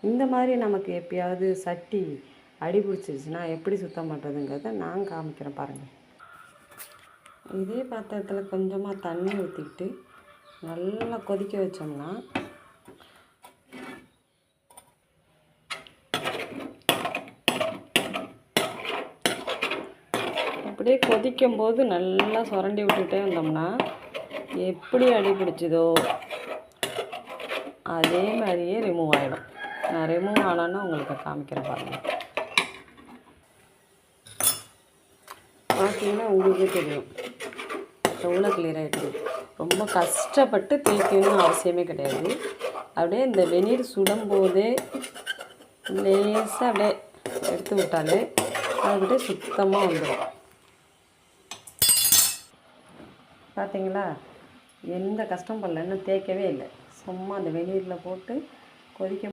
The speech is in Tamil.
இந்த மாதிரி நமக்கு எப்பயாவது சட்டி அடி பிடிச்சிருச்சுன்னா எப்படி சுத்தம் பண்ணுறதுங்கிறத நான் காமிக்கிறேன் பாருங்கள். இதே பாத்திரத்தில் கொஞ்சமாக தண்ணி ஊற்றிக்கிட்டு நல்லா கொதிக்க வச்சோம்னா அப்படியே கொதிக்கும்போது நல்லா சுரண்டி விட்டுட்டே இருந்தோம்னா எப்படி அடி பிடிச்சதோ அதே மாதிரியே ரிமூவ் ஆகிடும். நான் ரிமூவ் ஆனோன்னா உங்களுக்கு காமிக்கிறேன் பாருங்கள். பார்த்தீங்கன்னா உங்களுக்கே தெரியும் எவ்வளோ கிளியர் ஆகிடுது. ரொம்ப கஷ்டப்பட்டு தேய்க்கணும்னு அவசியமே கிடையாது. அப்படியே இந்த வெந்நீர் சுடும்போதே லேசாக அப்படியே எடுத்து விட்டாலே அதுக்கிட்டே சுத்தமாக வந்துடும். பார்த்தீங்களா, எந்த கஷ்டம் பண்ணல, இன்னும் தேய்க்கவே இல்லை. சும்மா அந்த வெந்நீரில் போட்டு கொதிக்க